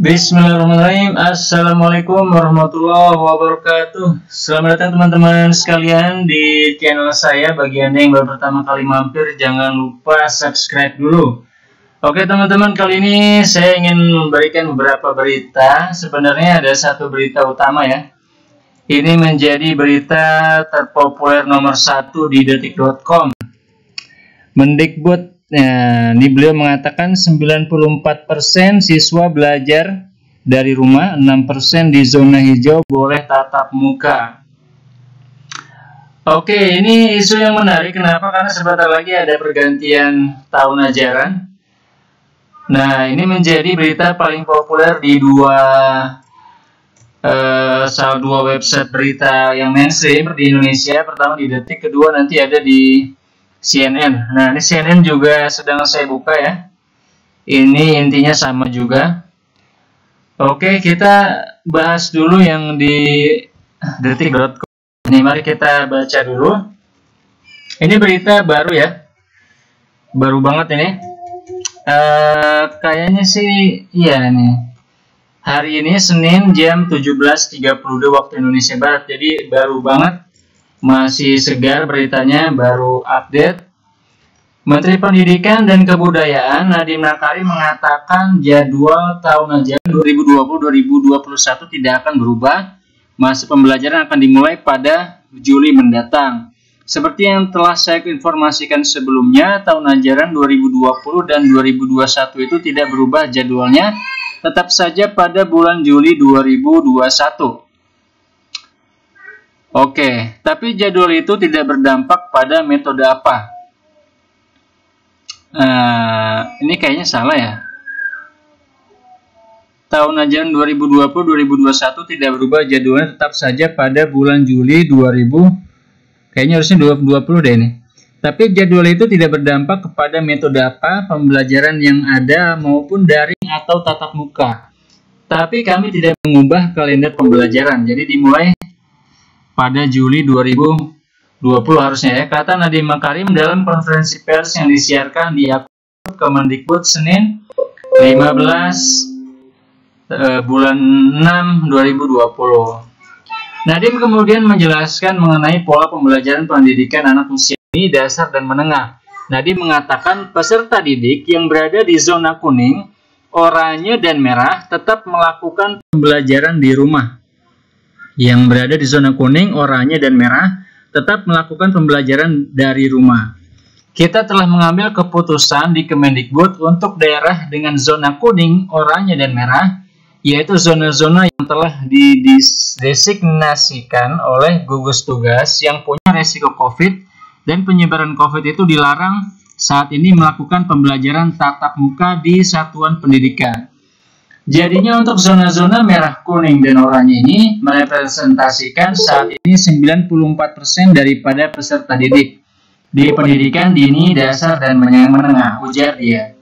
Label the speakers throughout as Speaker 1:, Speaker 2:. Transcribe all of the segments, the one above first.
Speaker 1: Bismillahirrahmanirrahim. Assalamualaikum warahmatullahi wabarakatuh. Selamat datang teman-teman sekalian di channel saya. Bagi Anda yang baru pertama kali mampir, jangan lupa subscribe dulu. Oke teman-teman, kali ini saya ingin memberikan beberapa berita. Sebenarnya ada satu berita utama ya. Ini menjadi berita terpopuler nomor 1 di detik.com. Mendikbud. Nah, ini beliau mengatakan 94% siswa belajar dari rumah, 6% di zona hijau boleh tatap muka. Oke, ini isu yang menarik. Kenapa? Karena sebentar lagi ada pergantian tahun ajaran. Nah, ini menjadi berita paling populer di salah dua website berita yang mainstream di Indonesia. Pertama di Detik, kedua nanti ada di CNN. Nah, ini CNN juga sedang saya buka ya. Ini intinya sama juga. Oke, kita bahas dulu yang di detik.com. Ini mari kita baca dulu. Ini berita baru ya. Baru banget ini. Kayaknya sih iya nih. Hari ini Senin jam 17.32 waktu Indonesia Barat. Jadi baru banget. Masih segar beritanya, baru update. Menteri Pendidikan dan Kebudayaan Nadiem Makarim mengatakan jadwal tahun ajaran 2020-2021 tidak akan berubah. Masa pembelajaran akan dimulai pada Juli mendatang. Seperti yang telah saya informasikan sebelumnya, tahun ajaran 2020 dan 2021 itu tidak berubah jadwalnya, tetap saja pada bulan Juli 2021. Oke, tapi jadwal itu tidak berdampak pada metode apa? Ini kayaknya salah ya. Tahun ajaran 2020-2021 tidak berubah jadwalnya, tetap saja pada bulan Juli 2000. Kayaknya harusnya 2020 deh ini. Tapi jadwal itu tidak berdampak kepada metode apa, pembelajaran yang ada maupun daring atau tatap muka. Tapi kami tidak mengubah kalender pembelajaran, jadi dimulai pada Juli 2020 harusnya ya, kata Nadiem Makarim dalam konferensi pers yang disiarkan di akun Kemendikbud Senin 15 bulan 6 2020. Nadiem kemudian menjelaskan mengenai pola pembelajaran pendidikan anak usia dini, dasar dan menengah. Nadiem mengatakan peserta didik yang berada di zona kuning, oranye dan merah tetap melakukan pembelajaran di rumah. Yang berada di zona kuning, oranye, dan merah tetap melakukan pembelajaran dari rumah. Kita telah mengambil keputusan di Kemendikbud untuk daerah dengan zona kuning, oranye, dan merah, yaitu zona-zona yang telah didesignasikan oleh gugus tugas yang punya resiko COVID dan penyebaran COVID itu dilarang saat ini melakukan pembelajaran tatap muka di satuan pendidikan. Jadinya untuk zona-zona merah, kuning, dan oranye ini merepresentasikan saat ini 94% daripada peserta didik di pendidikan dini, dasar, dan menengah, ujar dia.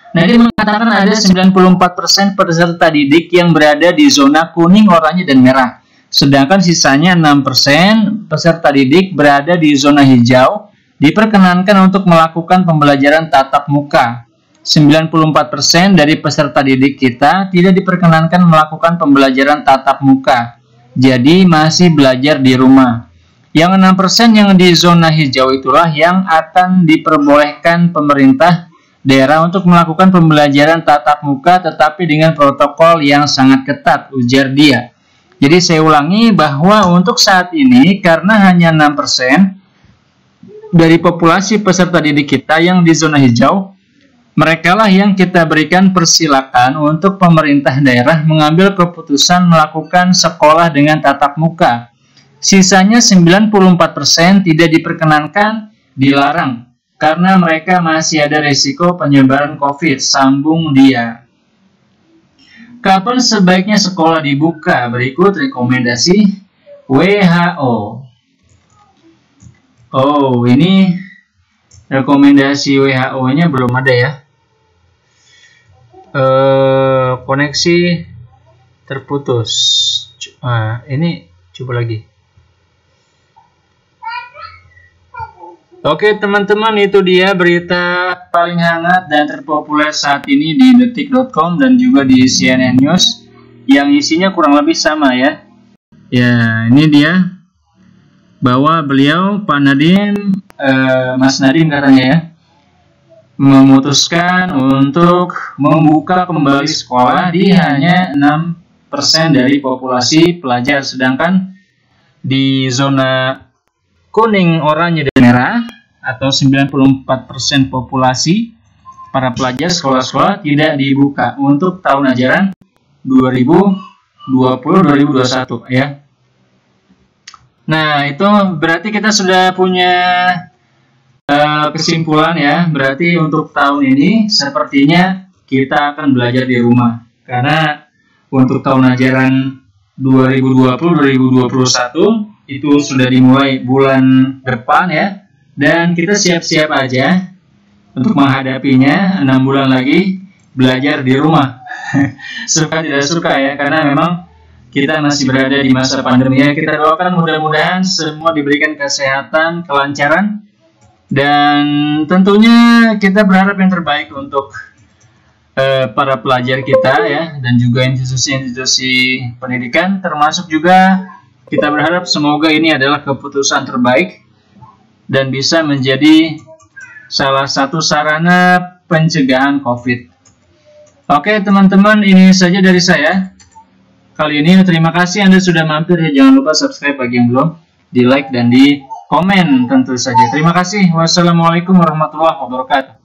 Speaker 1: Nah, dia mengatakan ada 94% peserta didik yang berada di zona kuning, oranye, dan merah. Sedangkan sisanya 6% peserta didik berada di zona hijau, diperkenankan untuk melakukan pembelajaran tatap muka. 94% dari peserta didik kita tidak diperkenankan melakukan pembelajaran tatap muka. Jadi masih belajar di rumah. Yang 6% yang di zona hijau itulah yang akan diperbolehkan pemerintah daerah untuk melakukan pembelajaran tatap muka tetapi dengan protokol yang sangat ketat, ujar dia. Jadi saya ulangi bahwa untuk saat ini karena hanya 6% dari populasi peserta didik kita yang di zona hijau, mereka lah yang kita berikan persilakan untuk pemerintah daerah mengambil keputusan melakukan sekolah dengan tatap muka. Sisanya 94% tidak diperkenankan, dilarang, karena mereka masih ada risiko penyebaran COVID, sambung dia. Kapan sebaiknya sekolah dibuka? Berikut rekomendasi WHO. Oh, ini rekomendasi WHO-nya belum ada ya. Koneksi terputus. Ini coba lagi. Oke teman-teman, itu dia berita paling hangat dan terpopuler saat ini di detik.com dan juga di CNN News yang isinya kurang lebih sama ya. Ya, ini dia bahwa beliau, Pak Nadiem, Mas Nadiem katanya ya, memutuskan untuk membuka kembali sekolah di hanya 6% dari populasi pelajar, sedangkan di zona kuning, oranye, dan merah atau 94% populasi para pelajar sekolah-sekolah tidak dibuka untuk tahun ajaran 2020-2021 ya. Nah, itu berarti kita sudah punya kesimpulan ya. Berarti untuk tahun ini sepertinya kita akan belajar di rumah. Karena untuk tahun ajaran 2020-2021 itu sudah dimulai bulan depan ya. Dan kita siap-siap aja untuk menghadapinya. 6 bulan lagi belajar di rumah. Suka tidak suka ya, karena memang kita masih berada di masa pandemi ya. Kita doakan mudah-mudahan semua diberikan kesehatan, kelancaran, dan tentunya kita berharap yang terbaik untuk para pelajar kita ya, dan juga institusi-institusi pendidikan, termasuk juga kita berharap semoga ini adalah keputusan terbaik dan bisa menjadi salah satu sarana pencegahan COVID. Oke teman-teman, ini saja dari saya kali ini. Terima kasih Anda sudah mampir ya. Jangan lupa subscribe bagi yang belum, di like dan di komen tentu saja. Terima kasih. Wassalamualaikum warahmatullahi wabarakatuh.